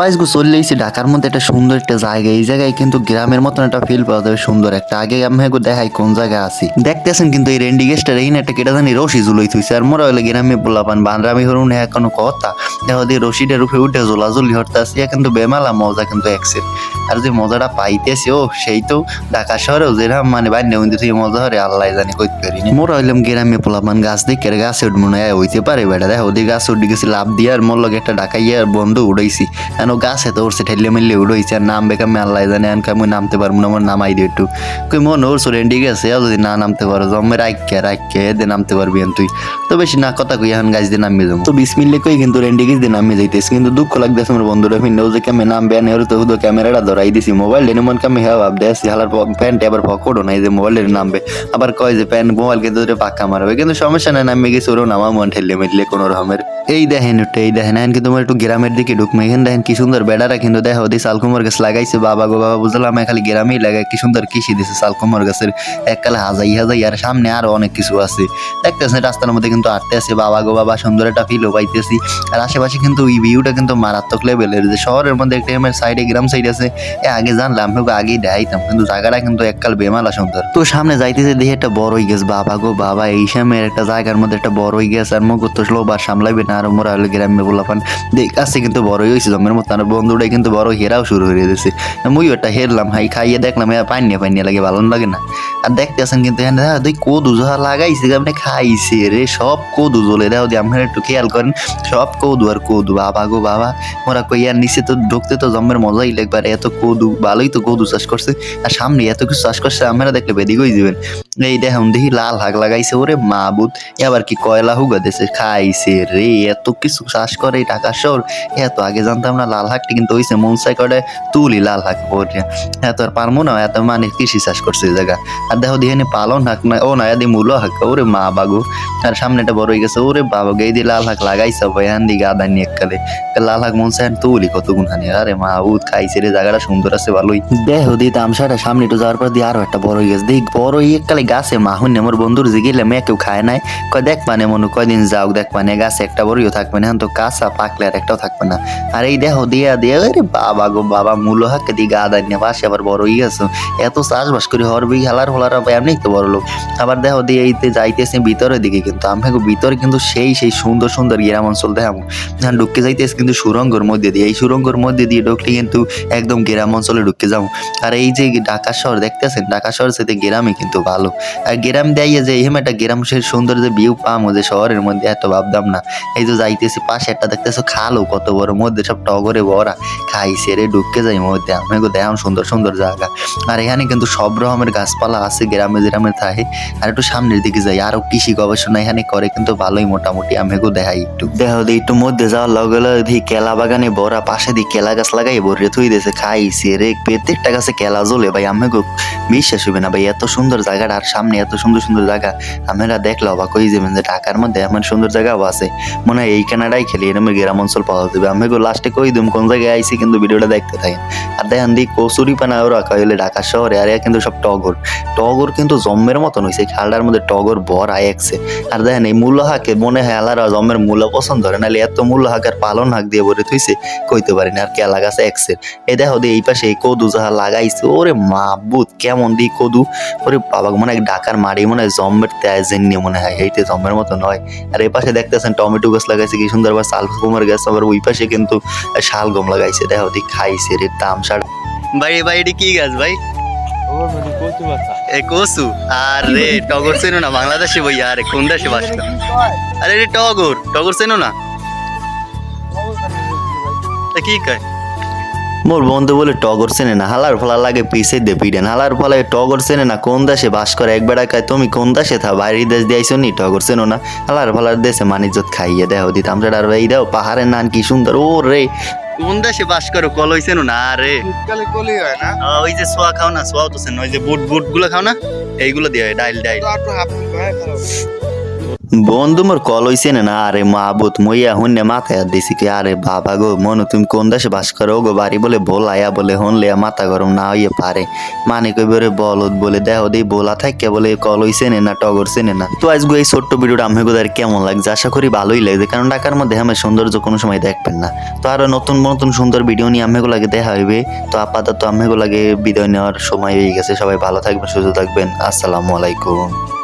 আজকে চলে এসেছি ঢাকার মধ্যে একটা সুন্দর একটা জায়গা। এই জায়গায় কিন্তু গ্রামের মতন একটা ফিল পাওয়া যাবে সুন্দর একটা। আগে আমি দেখাই কোন জায়গায় আছি। দেখতেছেন কিন্তু এই রেন্ডি গেস্টার এই একটা কেটা জানি রশি ঝুলাই থুইছে। আর মোরা হইলে গ্রামে পোলাপান বানরামি হরুন এখনো কথা দেখো দিয়ে রশিটার উপরে উঠে ঝোলাঝুলি হরতে আসি কিন্তু বেমালা মজা কিন্তু একসের। আর যে মজাটা পাইতেছি ও সেই তো ঢাকা শহরেও যেরকম মানে বাইরে উন্দি থেকে মজা হরে আল্লাহ জানি কইতে পারিনি। মোরা হইলাম গ্রামে পোলাপান গাছ দেখে গাছে উঠবো না হইতে পারে বেটা দেখো ওদিকে গাছ উঠে গেছি লাভ দিয়ে আর মোর লগে একটা ঢাকাইয়া আর বন্ধু উড়াইছি। কেন গাছে তো উঠছে ঠেলে মিললে উড়াইছে আর নামবে কামে আল্লাহ জানে আমি নামতে পারবো না আমার নামাই দিই একটু কই মনে ওর রেন্ডি গেছে যদি না নামতে পারো জমে রাখকে এদের নামতে পারবি তুই তো বেশি না কথা কই এখন গাছ দিয়ে নামিয়ে যাবো তো 20 মিনিট কই কিন্তু রেন্ডি গেছ দিয়ে নামিয়ে যাইতেছে কিন্তু দুঃখ লাগতেছে আমার বন্ধুরা ভিন্ন যে কামে নামবে না ওর তো হুদো ক্যামেরাটা ধরাই দিছি মোবাইল ডেনে মন কামে হ্যাঁ ভাব দেছি হালার প্যান্ট আবার পকেটও নাই যে মোবাইল নামবে আবার কয় যে প্যান্ট মোবাইল কে ধরে পাক্কা মারবে কিন্তু সমস্যা নাই নামিয়ে গেছে ওরও নামা মন ঠেলে মিললে কোনো রকমের। এই দেখেন এখন কিন্তু তোমার একটু গ্রামের দিকে ঢুকমে এখানে দেখেন কি সুন্দর বেড়ারা কিন্তু দেখো দিয়ে শালকুমার গাছ লাগাইছে বাবা গো বাবা বুঝলাম খালি গ্রামেই লাগায় কি সুন্দর কৃষি দিছে শালকুমার গাছের এককালে হাজাই আর সামনে আরো অনেক কিছু আছে দেখতেছে রাস্তার মধ্যে কিন্তু আটতে আছে বাবা গো বাবা সুন্দর একটা ফিলও পাইতেছি। আর আশেপাশে কিন্তু এই ভিউটা কিন্তু মারাত্মক লেভেলের যে শহরের মধ্যে একটা সাইডে গ্রাম সাইড আছে আগে জানলাম আগেই দেখাইতাম কিন্তু জায়গাটা কিন্তু এককাল বেমালা সুন্দর। তো সামনে যাইতেছে দেখে একটা বড় হয়ে গেছে বাবা গো বাবা এই সামের একটা জায়গার মধ্যে একটা বড় হয়ে গেছে আর মুখ তো স্লোবার সামলাইবে না আর মোরা হলে গ্রামে বলাপান কাছে কিন্তু বড়ই হয়েছে জমের মতো আর বন্ধুটাই কিন্তু বড় হেরাও শুরু হয়ে দিয়েছে মুই ওটা হেরলাম হাই খাইয়ে দেখলাম পাইনিয়া লাগে ভালো লাগে না। আর দেখতে আসেন কিন্তু দুই কদু যাহা লাগাইছে আপনি খাইছে রে সব কদু জ্বলে দেখো দিয়ে আপনারা একটু খেয়াল করেন সব কদু আর কদু বাবা গো বাবা মোরা কই আর নিচে তো ঢুকতে তো জমের মজাই লাগবে আর এত কদু ভালোই তো কদু চাষ করছে আর সামনে এত কিছু চাষ করছে আপনারা দেখলে বেদিক হয়ে যাবেন। এই দেখুন দেখি লাল হাক লাগাইছে ওরে মাবুদ এবার কি কয়লা হুগা দিয়েছে খাইছে রে এত কিছু চাষ করে ঢাকা শহর এত আগে জানতাম না লাল হাকটি কিন্তু হয়েছে মনসাই করে তুলি লাল হাক পরে এত আর পারবো না এত মানে কৃষি চাষ করছে এই জায়গা। আর দেখো দিয়ে পালন হাক না ও না এদি মূল হাক ওরে মা বাগু আর সামনেটা বড় হয়ে গেছে ওরে বাবা গে দিয়ে লাল হাক লাগাইছে ভাই এখান দিকে আদা নিয়ে এককালে লাল হাক মনসাই তুলি কত গুণ হানি আরে মা উদ খাইছে রে জায়গাটা সুন্দর আছে ভালোই দেখো দিয়ে তামসাটা সামনে একটু যাওয়ার পর দিয়ে আরো একটা বড় হয়ে গেছে দেখ বড় এককালে গাছে মাহুন আমার বন্ধুর যে গেলাম কেউ খায় নাই কয় দেখ মানে মনে কয়দিন যাও দেখ মানে গাছে একটা বড়িও থাকবে না এখন তো কাঁচা পাকলে আর একটাও থাকবে না। আর এই দেখো দিয়া আরে বাবা গো বাবা মূল হাকে দিয়ে গা দাঁড়িয়ে পাশে আবার বড় হয়ে গেছে এত চাষবাস করে হরবি হালার এমনি তো বড় লোক। আবার দেখো দিয়ে এইতে যাইতেছে ভিতরের দিকে কিন্তু আমি ভিতরে কিন্তু সেই সুন্দর সুন্দর গ্রাম অঞ্চল দেখাবো যখন ঢুকে যাইতেছে কিন্তু সুরঙ্গর মধ্যে দিয়ে এই সুরঙ্গর মধ্যে দিয়ে ঢুকলে কিন্তু একদম গ্রাম অঞ্চলে ঢুকে যাবো। আর এই যে ঢাকা শহর দেখতেছেন ঢাকা শহর সাথে গ্রামই কিন্তু ভালো আর গ্রাম দেয় যে এরকম একটা গ্রাম সুন্দর যে ভিউ পাম যে শহরের মধ্যে এত ভাবতাম না। এই যে যাইতেছি পাশে একটা দেখতেছো খালো কত বড় মধ্যে সব টগরে ভরা খাইছে রে ঢুকে যাই মধ্যে আমি দেখাম সুন্দর সুন্দর জায়গা। আর এখানে কিন্তু সব রকমের গাছপালা আছে গ্রামে থাকে। আর একটু সামনের দিকে যাই আরো কৃষি গবেষণা এখানে করে কিন্তু ভালোই মোটামুটি আমি দেখাই একটু দেখো একটু মধ্যে যাওয়ার লগে লগে কেলা বাগানে ভরা পাশে দিয়ে কেলা গাছ লাগাই ভরে থুই দিয়েছে খাইছে রে প্রত্যেকটা গাছে কেলা জ্বলে ভাই আমি বিশ্বাস হবে না ভাই এত সুন্দর জায়গাটা আর সামনে এত সুন্দর সুন্দর জায়গা আমরা দেখলে অবাক হয়ে যাবেন যে ঢাকার মধ্যে এমন সুন্দর জায়গাও আছে মনে হয় এই কানাডাই খেলি এরকম গ্রাম অঞ্চল পাওয়া যাবে আমি লাস্টে কই দিম কোন জায়গায় আইসি কিন্তু ভিডিওটা দেখতে থাকেন। আর দেখেন দিই কচুরি পানাও রাখা হইলে ঢাকা শহরে আর কিন্তু সব টগর কিন্তু জম্মের মতন হয়েছে খালটার মধ্যে টগর ভরা একছে। আর দেখেন এই মূল্য হাকে মনে হয় আলারা জম্মের মূল্য পছন্দ করে নাহলে এত মূল্য হাক আর পালন হাক দিয়ে ভরে থইছে কইতে পারি না আর কেলা গাছ একছে। এই দেখো দিয়ে এই পাশে এই কদু যাহা লাগাইছে ওরে মাবুদ কেমন দিই কদু ওরে বাবা মনে হয় ঢাকার মাড়ি মনে হয় জম্মের তেজেন নিয়ে মনে হয় এইতে জম্মের মতো নয়। আর এই পাশে দেখতেছেন টমেটো গাছ লাগাইছে কি সুন্দর আবার শালকুমার গাছ আবার ওই পাশে কিন্তু শালগম লাগাইছে দেখো দি খাইছে রে তামসার ভাই এটি কি গাছ ভাই কচু আর রে টগর চেনো না বাংলাদেশে বই আরে কোন দেশে বাস করে আরে রে টগর চেনো না কি কয় মোর বন্ধু বলে টগর চেনে না হালার ফলা লাগে পিছে দে পিডেন হালার ফলে টগর চেনে না কোন দেশে বাস করে একবার কায় তুমি কোন দেশে থা বাইরের দেশ দিয়েছো নি টগর চেনো না হালার ফলার দেশে মানিজ্জত খাইয়ে দেখো দিতাম সেটা আর এই দাও পাহাড়ের নান কি সুন্দর ও রে কোন দেশে বাস করো কল হইছে না রে শীতকালে কলি হয় না ওই যে সোয়া খাও না সোয়াও তো চেন ওই যে বুট গুলো খাও না এইগুলো দিয়ে ডাইল বন্ধু মোর কল হইছে না আরে মাহবুত মইয়া হুন্নে মাথায় হাত দিছি কি আরে বাবা গো মনু তুমি কোন দেশে বাস করো গো বাড়ি বলে ভোলাইয়া বলে হনলিয়া মাথা গরম না হইয়ে পারে মানে কই বলে বলত বলে দেহ দেই ভোলা থাকে বলে কল হইছে না টগর চেনে না। তো আজকে এই ছোট্ট ভিডিওটা আমহেগোদের কেমন লাগছে আশা করি ভালোই লাগছে, কারণ ঢাকার মধ্যে আমার সৌন্দর্য কোনো সময় দেখবেন না। তো আরো নতুন নতুন সুন্দর ভিডিও নিয়ে আমহেগোলাগে দেখা হইবে। তো আপাতত আমহেগোলাগে বিদায় নেওয়ার সময় হয়ে গেছে। সবাই ভালো থাকবেন, সুস্থ থাকবেন। আসসালামু আলাইকুম।